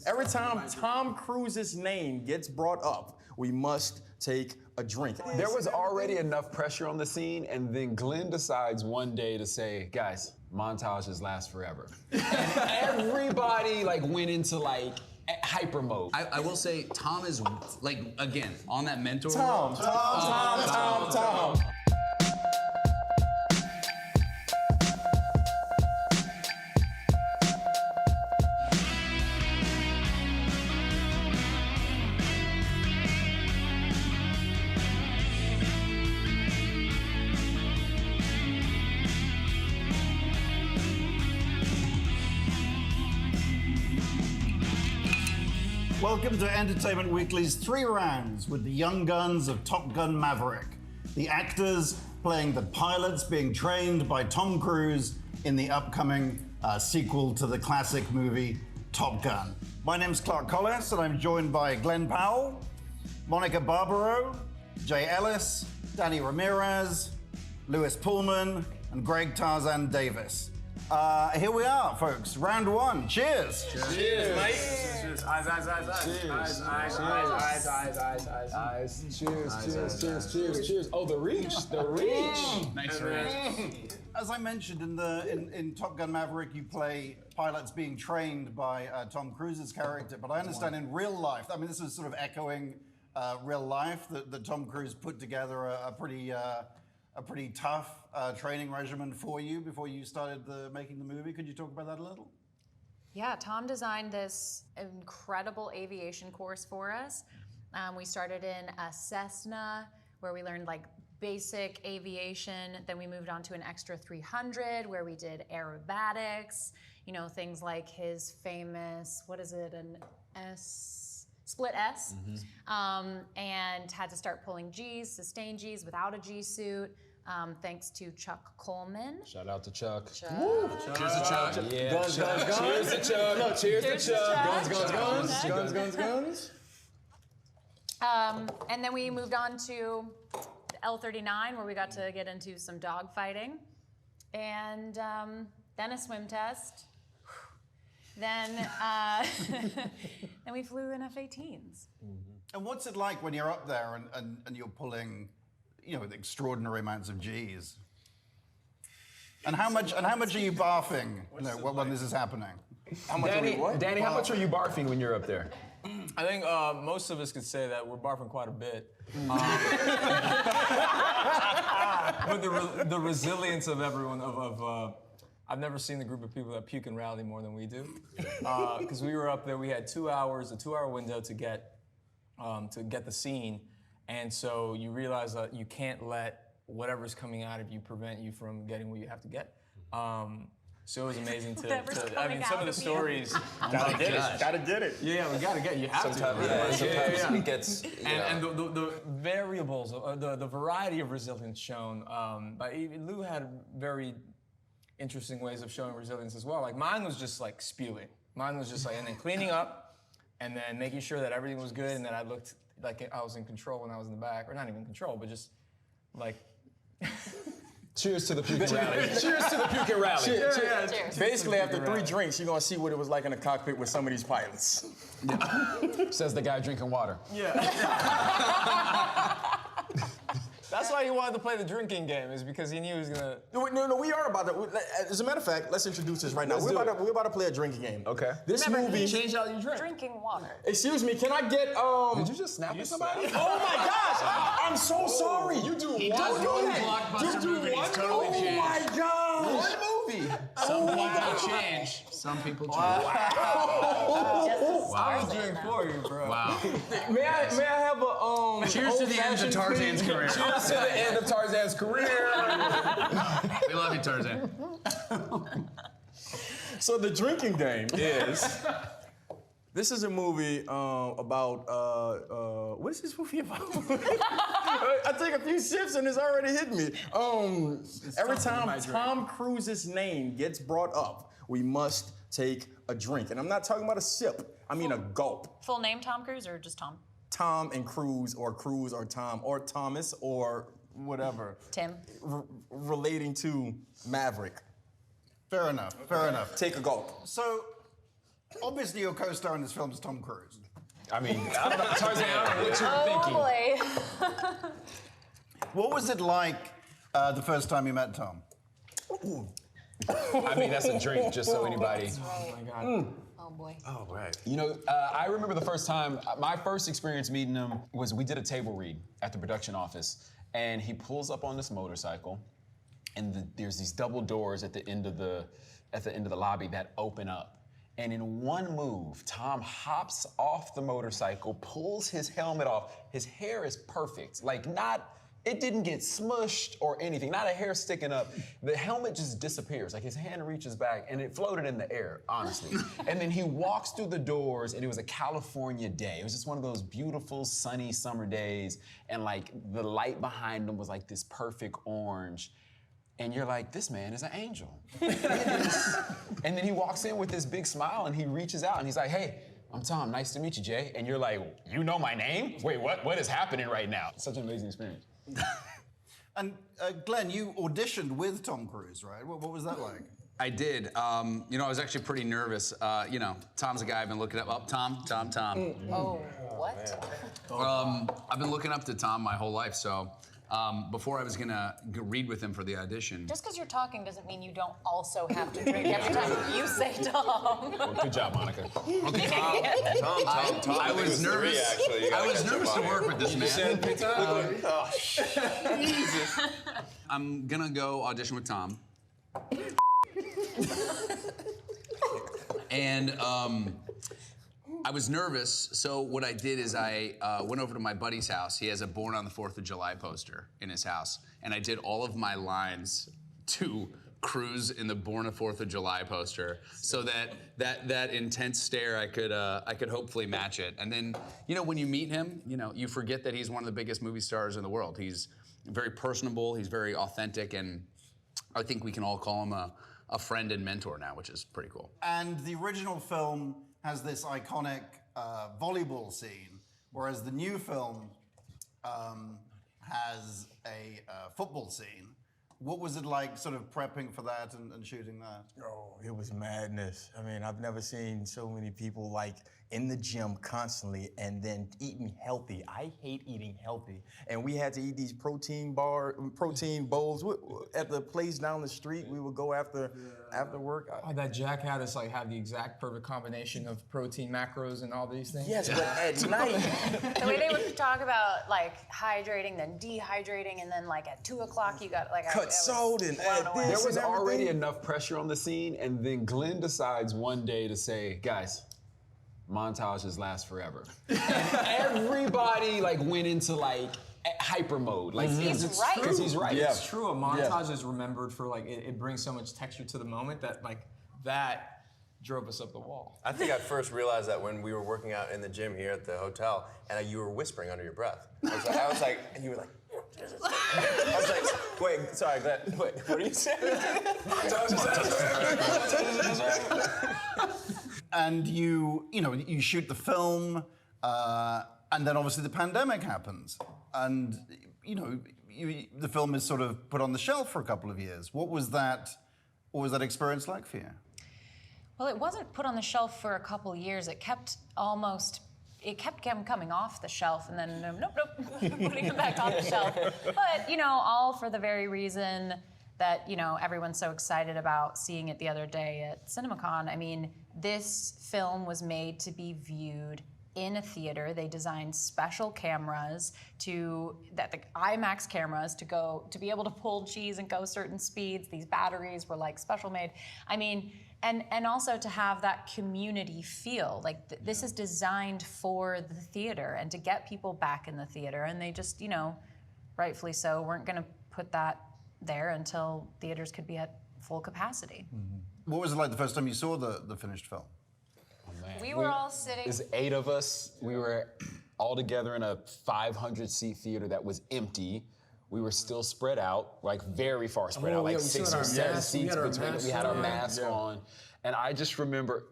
Every time Tom Cruise's name gets brought up, we must take a drink. There was already enough pressure on the scene, and then Glenn decides one day to say, guys, montages last forever. And everybody went into hyper mode. I will say Tom is again on that mentor. Tom. Welcome to Entertainment Weekly's 3 rounds with the young guns of Top Gun Maverick. The actors playing the pilots being trained by Tom Cruise in the upcoming sequel to the classic movie Top Gun. My name's Clark Collis and I'm joined by Glenn Powell, Monica Barbaro, Jay Ellis, Danny Ramirez, Louis Pullman, and Greg Tarzan Davis. Here we are, folks. Round 1. Cheers. Cheers. Cheers. Eyes. Cheers. Oh, the reach. Nice reach. As I mentioned in Top Gun Maverick, you play pilots being trained by Tom Cruise's character, but I understand in real life, I mean, this is sort of echoing real life, that Tom Cruise put together a pretty tough training regimen for you before you started making the movie. Could you talk about that a little? Yeah, Tom designed this incredible aviation course for us. We started in a Cessna, where we learned basic aviation. Then we moved on to an extra 300, where we did aerobatics, things like his famous, an split S, and had to start pulling G's, sustained G's without a G suit, thanks to Chuck Coleman. Shout out to Chuck. Cheers to Chuck. Yeah. Guns. Cheers to Chuck. No, cheers to Chuck. Guns. And then we moved on to the L-39, where we got to get into some dogfighting, and then a swim test. Then we flew in F-18s. And what's it like when you're up there and you're pulling, extraordinary amounts of G's? And how much are you barfing when this is happening? How much Danny, are we what? Danny, how much are you barfing when you're up there? I think most of us could say that we're barfing quite a bit. But the resilience of everyone, I've never seen the group of people that puke and rally more than we do. Because we were up there, we had 2 hours, a 2-hour window to get the scene. And so you realize that you can't let whatever's coming out of you prevent you from getting what you have to get. So it was amazing to some of the stories. Gotta get it. Yeah, we gotta get it. You have Sometimes to. it gets. And the variables, the variety of resilience shown. But even Lou had very interesting ways of showing resilience as well. Mine was just spewing. Mine was just and then cleaning up, and then making sure that everything was good, and that I looked like I was in control when I was in the back, or not even control, but just Cheers to the puke and rally. Cheers to the puke and rally. Cheers. Basically, after 3 drinks, you're gonna see what it was like in the cockpit with some of these pilots. Says the guy drinking water. That's why he wanted to play the drinking game, is because he knew he was gonna. No, we are about to. As a matter of fact, let's introduce this right now. We're about to play a drinking game. Okay. This movie. Change how you drink. Drinking water. Excuse me, can I get Did you just snap at somebody? Oh my gosh! I'm so sorry. You do He one does movie. one blockbuster movie. He's totally Oh changed. my gosh! One movie. Some people change. Some people change. I'll drink for you, bro. Wow. May I have a Cheers to the end of Tarzan's career. Cheers to the end of Tarzan's career. We love you, Tarzan. So the drinking game is. This is a movie about. What is this movie about? I take a few sips and it's already hit me. Every time Tom Cruise's name gets brought up, we must take a drink, and I'm not talking about a sip. I mean a gulp. Full name Tom Cruise or just Tom? Tom and Cruise or Tom or Thomas or whatever. Tim. Relating to Maverick. Fair enough. Take a gulp. So, Obviously, your co-star in this film is Tom Cruise. I mean, I don't know, Tarzan, I don't know what you're thinking. boy. What was it like the first time you met Tom? I mean, that's a drink, just so anybody. Oh my God. Oh boy. Oh, right. You know, I remember the first time, my first experience meeting him was we did a table read at the production office, and he pulls up on this motorcycle, and there's these double doors at the end of the lobby that open up. And in one move, Tom hops off the motorcycle, pulls his helmet off. His hair is perfect, like it didn't get smushed or anything, not a hair sticking up. The helmet just disappears, like his hand reaches back and it floated in the air, honestly. And then he walks through the doors and it was a California day. It was just one of those beautiful sunny summer days, and like the light behind him was like this perfect orange. And you're like, this man is an angel. And then he walks in with this big smile and he reaches out and he's like, hey, I'm Tom, nice to meet you, Jay. And you're like, you know my name? Wait, what is happening right now? Such an amazing experience. And Glenn, you auditioned with Tom Cruise, right? What was that like? I did. You know, I was actually pretty nervous. You know, Tom's a guy I've been looking up. Oh, Tom. Oh, what? I've been looking up to Tom my whole life, so before I was gonna read with him for the audition. Just because you're talking doesn't mean you don't also have to drink every time you say Tom. Good job, Monica. Okay, Tom. I was nervous. I was nervous to work with this man. Oh, Jesus. I'm gonna go audition with Tom. And I was nervous, so what I did is I went over to my buddy's house. He has a Born on the 4th of July poster in his house, and I did all of my lines to Cruise in the Born on the 4th of July poster, so that intense stare I could hopefully match it. And then, you know, when you meet him, you know, you forget that he's one of the biggest movie stars in the world. He's very personable, he's very authentic, and I think we can all call him a friend and mentor now, which is pretty cool. And the original film has this iconic volleyball scene, whereas the new film has a football scene. What was it like sort of prepping for that and shooting that? Oh, it was madness. I mean, I've never seen so many people like in the gym constantly and then eating healthy. I hate eating healthy. And we had to eat these protein bowls at the place down the street. We would go after work. Oh, that Jack had us like have the exact perfect combination of protein, macros, and all these things. Yes, but at night. The way they would talk about like hydrating, then dehydrating, and then like at 2 o'clock you got like Cut salt and add away. this. There was and already everything. enough pressure on the scene, and then Glenn decides one day to say, guys, montages last forever. And everybody like went into like hyper mode. Like He's right. Because he's right. Yeah. It's true. A montage is remembered for like it brings so much texture to the moment that drove us up the wall. I think I first realized that when we were working out in the gym here at the hotel, and you were whispering under your breath. I was like, and you were like. I was like, wait, sorry, Glenn, wait, what are you saying? And you shoot the film, and then obviously the pandemic happens, and the film is sort of put on the shelf for a couple of years. What was that experience like for you? Well, it wasn't put on the shelf for a couple years. It kept coming off the shelf, and then nope, putting it back on the shelf. But all for the very reason that everyone's so excited about seeing it the other day at CinemaCon. I mean, this film was made to be viewed in a theater. They designed special cameras the IMAX cameras to be able to pull cheese and go certain speeds. These batteries were like special made. I mean, and also to have that community feel. Like this is designed for the theater and to get people back in the theater. And they just, rightfully so, weren't gonna put that there until theaters could be at full capacity. Mm-hmm. What was it like the first time you saw the finished film? We were all sitting. There's 8 of us. We were all together in a 500-seat theater that was empty. We were still spread out, like very far spread out, like 6 or 7 seats between us. We had our masks on. And I just remember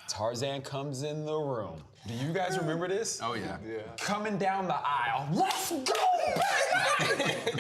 Tarzan comes in the room. Do you guys remember this? Oh yeah. Coming down the aisle. Let's go!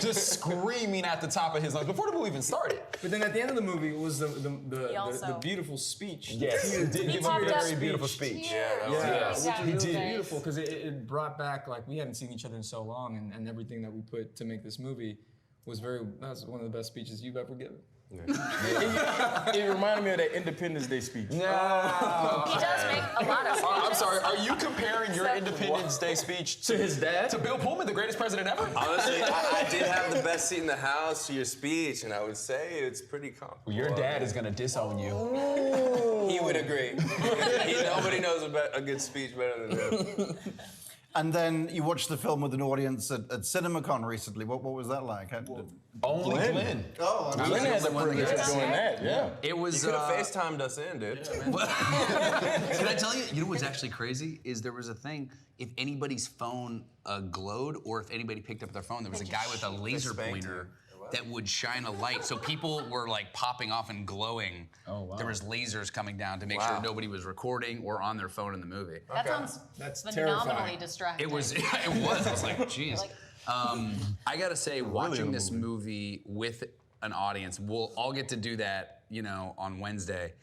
just screaming at the top of his lungs before the movie even started. But then at the end of the movie was the also- beautiful speech. Yes, he did give a popped up very beautiful speech. Yeah, Yeah, He real did nice. beautiful because it brought back, like, we hadn't seen each other in so long, and everything that we put to make this movie was that was one of the best speeches you've ever given. It reminded me of that Independence Day speech. He does make a lot of speeches. I'm sorry, are you comparing your Independence Day speech To his dad? to Bill Pullman, the gregreatest president ever? Honestly, I did have the best seat in the house to your speech, and I would say it's pretty comfortable. Your dad is gonna disown you. He would agree. Nobody knows a good speech better than him. And then you watched the film with an audience at CinemaCon recently. What was that like? Only Glenn. Oh, I mean, Glenn had the privilege of doing that, yeah. It was. You could have FaceTimed us in, dude. Can I tell you? You know what's actually crazy is there was a thing. If anybody's phone glowed, or if anybody picked up their phone, there was a guy with a laser spanked pointer that would shine a light. So people were like popping off and glowing. Oh, wow. There was lasers coming down to make sure nobody was recording or on their phone in the movie. That sounds That's phenomenally terrifying. distracting. It was. I was like, geez. I gotta say, watching this movie with an audience, we'll all get to do that, on Wednesday.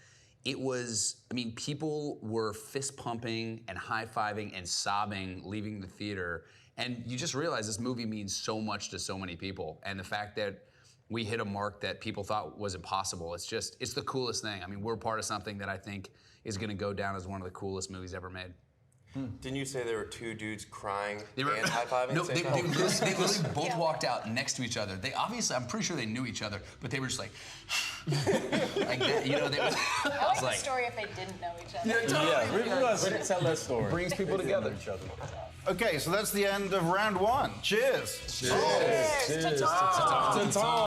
It was, people were fist pumping and high fiving and sobbing leaving the theater. And you just realize this movie means so much to so many people. And the fact that we hit a mark that people thought was impossible, it's the coolest thing. We're part of something that I think is gonna go down as one of the coolest movies ever made. Didn't you say there were two dudes crying They were and high-fiving No, at the they same time? literally both walked out next to each other. They obviously, I'm pretty sure they knew each other, but they were just like, like that. They was, I like the story if they didn't know each other. Yeah, we're gonna tell that story. Brings people together. Okay, so that's the end of round one. Cheers. Cheers to Tom. To Tom.